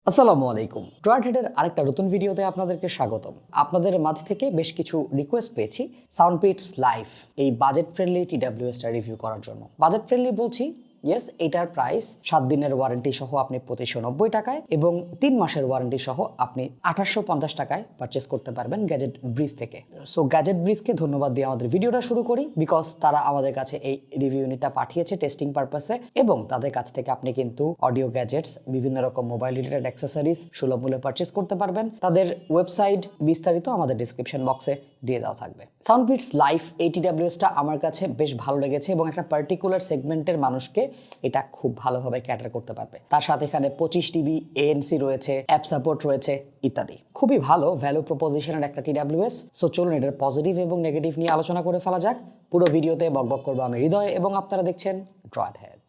আসসালামু আলাইকুম। ড্রয়েড হেডের আরেকটা নতুন ভিডিওতে আপনাদেরকে স্বাগতম। আপনাদের মাঝ থেকে বেশ কিছু রিকোয়েস্ট পেয়েছি SoundPEATS Life এই বাজেট ফ্রেন্ডলি TWSটা রিভিউ করার জন্য। বাজেট ফ্রেন্ডলি বলছি, ইয়েস, এটার প্রাইস 7 দিনের ওয়ারেন্টি সহ আপনি 2590 টাকায় এবং 3 মাসের ওয়ারেন্টি সহ আপনি 2850 টাকায় পারচেস করতে পারবেন গ্যাজেট ব্রিজ থেকে। সো গ্যাজেট ব্রিজকে ধন্যবাদ দিয়ে আমাদের ভিডিওটা শুরু করি, বিকজ তারা আমাদের কাছে এই রিভিউ ইউনিটটা পাঠিয়েছে টেস্টিং পারপাসে এবং তাদের কাছ থেকে আপনি কিন্তু অডিও গ্যাজেটস, বিভিন্ন রকম মোবাইল রিলেটেড অ্যাক্সেসরিজ সুলভ মূল্যে পারচেস করতে পারবেন। তাদের ওয়েবসাইট বিস্তারিত আমাদের ডিসক্রিপশন বক্সে দিয়ে দেওয়া থাকবে। SoundPEATS Life এই TWSটা আমার কাছে বেশ ভালো লেগেছে এবং একটা পার্টিকুলার সেগমেন্টের মানুষকে এটা খুব ভালোভাবে ক্যাটার করতে পারবে। তার সাথে এখানে 25 TB ANC রয়েছে, অ্যাপ সাপোর্ট রয়েছে ইত্যাদি। খুবই ভালো ভ্যালু প্রপোজিশনের একটা TWS। সো চলুন এটার পজিটিভ এবং নেগেটিভ নিয়ে আলোচনা করে ফেলা যাক। পুরো ভিডিওতে বকবক করবো আমি হৃদয় এবং আপনারা দেখছেন Droid Head।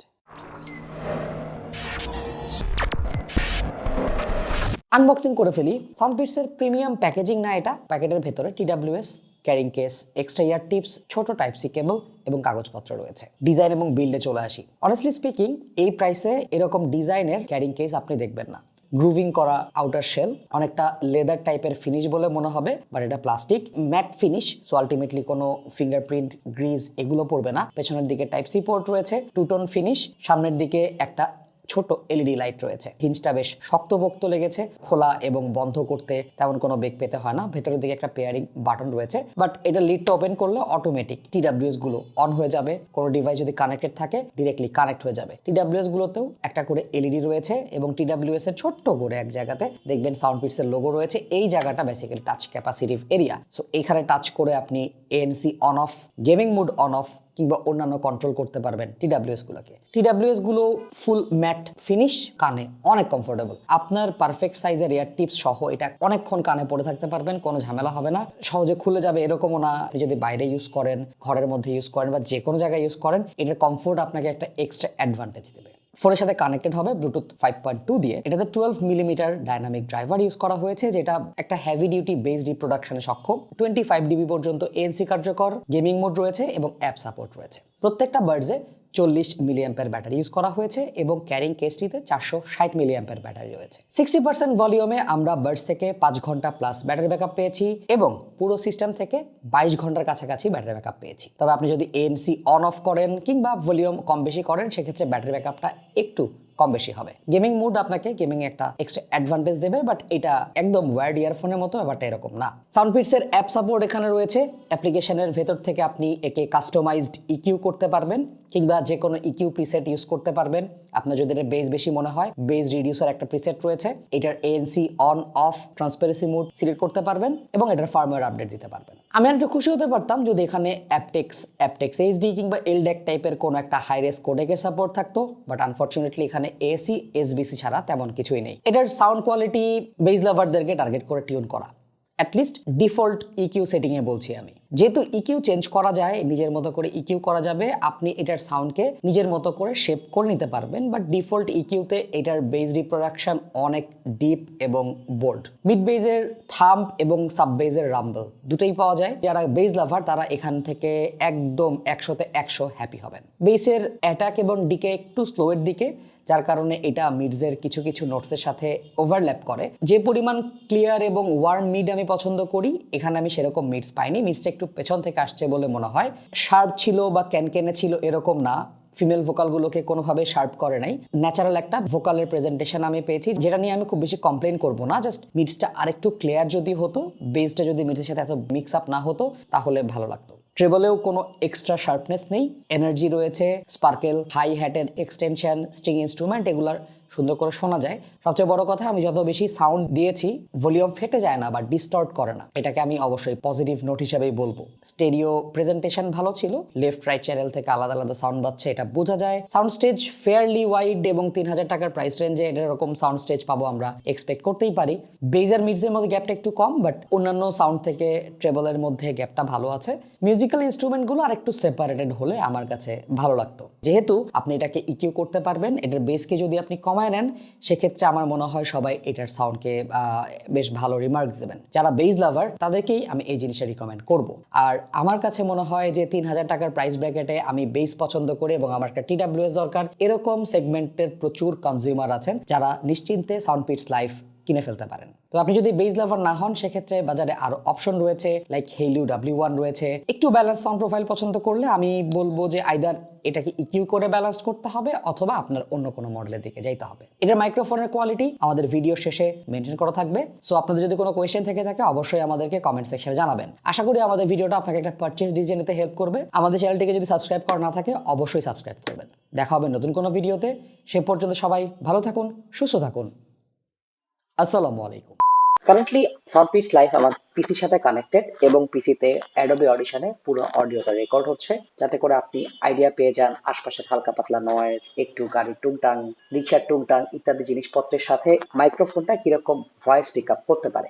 আনবক্সিং করে ফেলি। SoundPEATS এর প্রিমিয়াম প্যাকেজিং না এটা। প্যাকেটের ভেতরে TWS, ক্যারিং কেস, এক্সট্রা ইয়ার টিপস, ছোট টাইপ সি কেবল এবং কাগজপত্র রয়েছে। ডিজাইন এবং বিল্ডে চলে আসি। অনেস্টলি স্পিকিং, এই প্রাইসে এরকম ডিজাইনের ক্যারিং কেস আপনি দেখবেন না। গ্রুভিং করা আউটার শেল, অনেকটা লেদার টাইপের ফিনিশ বলে মনে হবে, বাট এটা plastic mat finish. So ultimately কোনো ফিঙ্গারপ্রিন্ট, গ্রিজ এগুলো পড়বে না। পেছনের দিকে টাইপ সি পোর্ট রয়েছে, টু টোন ফিনিশ। সামনের দিকে একটা ছোট এলইডি লাইট রয়েছে। হিঞ্জটা বেশ শক্তপোক্ত লেগেছে, খোলা এবং বন্ধ করতে তেমন কোনো বেগ পেতে হয় না। ভেতরের দিকে একটা পেয়ারিং বাটন রয়েছে, বাট এটা লিডটা ওপেন করলে অটোমেটিক TWS গুলো অন হয়ে যাবে। কোনো ডিভাইস যদি কানেক্টেড থাকে ডিরেক্টলি কানেক্ট হয়ে যাবে। TWS গুলোতেও একটা করে এলইডি রয়েছে এবং TWS এর ছোট্ট করে এক জায়গাতে দেখবেন SoundPEATS এর লোগো রয়েছে। এই জায়গাটা basically touch capacitive area. So এখানে টাচ করে আপনি ANC on off, gaming mode on off কিংবা অন্যান্য কন্ট্রোল করতে পারবেন TWS গুলোকে। TWS গুলো ফুল ম্যাট ফিনিশ, কানে অনেক কমফোর্টেবল। আপনার পারফেক্ট সাইজের ইয়ার টিপস সহ এটা অনেকক্ষণ কানে পড়ে থাকতে পারবেন, কোনো ঝামেলা হবে না। সহজে খুলে যাবে এরকমও না। আপনি যদি বাইরে ইউজ করেন, ঘরের মধ্যে ইউজ করেন বা যে কোনো জায়গায় ইউজ করেন, এটার কমফোর্ট আপনাকে একটা এক্সট্রা অ্যাডভান্টেজ দেবে। ফোনের সাথে কানেক্টেড হবে ব্লুটুথ 5.2 দিয়ে। এটাতে 12 মিলিমিটার ডাইনামিক ড্রাইভার ইউজ করা হয়েছে, যেটা একটা হেভি ডিউটি বেস রিপ্রোডাকশনে সক্ষম। 25 ডিবি পর্যন্ত ANC কার্যকর, গেমিং মোড রয়েছে এবং অ্যাপ সাপোর্ট রয়েছে। প্রত্যেকটা বার্ডসে 40 মিলিঅ্যাম্পিয়ার ব্যাটারি ইউজ করা হয়েছে এবং ক্যারিং কেসটিতে 460 মিলিঅ্যাম্পিয়ার ব্যাটারি রয়েছে। 60% ভলিউমে আমরা বার্ডস থেকে 5 ঘন্টা প্লাস ব্যাটারি ব্যাকআপ পেয়েছি এবং পুরো সিস্টেম থেকে 22 ঘন্টার কাছাকাছি ব্যাটারি ব্যাকআপ পেয়েছি। তবে আপনি যদি ANC অন অফ করেন কিংবা ভলিউম কম বেশি করেন, সেক্ষেত্রে ব্যাটারি ব্যাকআপটা একটু কম বেশি হবে। গেমিং মুড আপনাকে গেমিং এ একটা এক্সট্রা অ্যাডভান্টেজ দেবে, বাট এটা একদম ওয়্যার্ড ইয়ারফোনের মতো ব্যাপারটা এরকম না। SoundPEATS এর অ্যাপ সাপোর্ট এখানে রয়েছে। অ্যাপ্লিকেশনের ভেতর থেকে আপনি একে কাস্টমাইজড ইকিউ করতে পারবেন কিংবা যে কোনো ইকিউ প্রিসেট ইউজ করতে পারবেন। আপনার যদি এটা বেস বেশি মনে হয়, বেস রিডিউসার একটা প্রিসেট রয়েছে। এটার ANC on of, transparency mode select করতে পারবেন এবং এটার ফার্মওয়্যার আপডেট দিতে পারবেন। আমি একটু খুশি হতে পারতাম যদি এখানে অ্যাপটেক্স HD কিংবা LDAC টাইপের কোনো একটা হাই রেস কোডেকের সাপোর্ট থাকতো, বাট আনফরচুনেটলি এখানে AC SBC ছাড়া তেমন কিছুই নেই। এটার সাউন্ড কোয়ালিটি বেস লাভারদেরকে টার্গেট করে টিউন করা, অ্যাটলিস্ট ডিফল্ট ইকিউ সেটিংয়ে বলছি আমি। যেহেতু ইকিউ চেঞ্জ করা যায়, নিজের মতো করে ইকিউ করা যাবে, আপনি এটার সাউন্ডকে নিজের মতো করে শেপ করে নিতে পারবেন। বাট ডিফল্ট ইকিউতে এটার বেস রিপ্রোডাকশন অনেক ডিপ এবং বোল্ড। মিড বেজের থাম্প এবং সাব বেজের রাম্বল দুটোই পাওয়া যায়। যারা বেস লাভার তারা এখান থেকে একদম 100তে 100 হ্যাপি হবেন। বেসের অ্যাটাক এবং ডিকে একটু স্লোয়ের দিকে, যার কারণে এটা মিডসের কিছু কিছু নোটসের সাথে ওভারল্যাপ করে। যে পরিমাণ ক্লিয়ার এবং ওয়ার্ম মিড আমি পছন্দ করি, এখানে আমি সেরকম মিডস পাইনি। মিডসটা একটু পেছন থেকে আসছে বলে মনে হয়। শার্প ছিল বা ক্যানকেনে ছিল এরকম না। ফিমেল ভোকালগুলোকে কোনোভাবে শার্প করে নাই। ন্যাচারাল একটা ভোকালের প্রেজেন্টেশন আমি পেয়েছি, যেটা নিয়ে আমি খুব বেশি কমপ্লেন করবো না। জাস্ট মিডসটা আরেকটু ক্লিয়ার যদি হতো, বেসটা যদি মিডসের সাথে এত মিক্স আপ না হতো, তাহলে ভালো লাগতো। ট্রেবলেও কোনো এক্সট্রা শার্পনেস নেই। এনার্জি রয়েছে, স্পার্কেল, হাই হ্যাটের এক্সটেনশন, স্ট্রিং ইনস্ট্রুমেন্ট এগুলার সুন্দর করে শোনা যায়। সবচেয়ে বড় কথা, আমি যত বেশি সাউন্ড দিয়েছি ভলিউম ফেটে যায় না বা ডিস্টর্ট করে না। এটাকে আমি অবশ্যই পজিটিভ নোট হিসেবেই বলবো। স্টেরিও প্রেজেন্টেশন ভালো ছিল, লেফট রাইট চ্যানেল থেকে আলাদা আলাদা সাউন্ড বাজছে, এটা বোঝা যায়। সাউন্ড স্টেজ ফেয়ারলি ওয়াইড এবং 3000 টাকার প্রাইস রেঞ্জে এরকম সাউন্ড স্টেজ পাবো আমরা এক্সপেক্ট করতেই পারি। বেজার মিডসের মধ্যে গ্যাপটা একটু কম, বাট অন্যান্য সাউন্ড থেকে ট্রেবলের মধ্যে গ্যাপটা ভালো আছে। মিউজিক্যাল ইনস্ট্রুমেন্টগুলো আর একটু সেপারেটেড হলে আমার কাছে ভালো লাগতো। যেহেতু আপনি এটাকে ইকিউ করতে পারবেন, এটার বেসকে যদি আপনি কমায় নেন সেক্ষেত্রে আমার মনে হয় সবাই এটার সাউন্ডকে বেশ ভালো রিমার্কস দেবেন। যারা বেস লাভার তাদেরকেই আমি এই জিনিসটা রিকমেন্ড করব। আর আমার কাছে মনে হয় যে 3000 টাকার প্রাইস ব্র্যাকেটে আমি বেস পছন্দ করি এবং আমার একটা TWS দরকার, এরকম সেগমেন্টের প্রচুর কনজিউমার আছেন যারা নিশ্চিন্তে সাউন্ডপিটস লাইফ কিনে ফেলতে পারেন। তো আপনি যদি বেস লাভার না হন সেক্ষেত্রে বাজারে আরো অপশন রয়েছে, লাইক হেলিউ W1 রয়েছে। একটু ব্যালেন্স সাউন্ড প্রোফাইল পছন্দ করলে আমি বলবো যে আইদার এটাকে ইকিউ করে ব্যালেন্স করতে হবে অথবা আপনার অন্য কোনো মডেলের দিকে যাইতে হবে। এটার মাইক্রোফোনের কোয়ালিটি আমাদের ভিডিও শেষে মেনশন করা থাকবে। সো আপনাদের যদি কোনো কোয়েশ্চেন থেকে থাকে অবশ্যই আমাদেরকে কমেন্ট সেকশনে জানাবেন। আশা করি আমাদের ভিডিওটা আপনাকে একটা পারচেজ ডিসিশন নিতে হেল্প করবে। আমাদের চ্যানেলটিকে যদি সাবস্ক্রাইব করা না থাকে অবশ্যই সাবস্ক্রাইব করবেন। দেখা হবে নতুন কোনো ভিডিওতে। সে পর্যন্ত সবাই ভালো থাকুন, সুস্থ থাকুন। আসসালামু আলাইকুম। কারেন্টলি সাউন্ডপিটস লাইভ আমার পিসির সাথে কানেক্টেড এবং পিসিতে অ্যাডোবি অডিশনে পুরো অডিওটা রেকর্ড হচ্ছে, যাতে করে আপনি আইডিয়া পেয়ে যান আশপাশের হালকা পাতলা নয়েজ, একটু গাড়ির টুংটাং, রিক্সার টুংটাং ইত্যাদি জিনিসপত্রের সাথে মাইক্রোফোনটা কিরকম ভয়েস পিক আপ করতে পারে।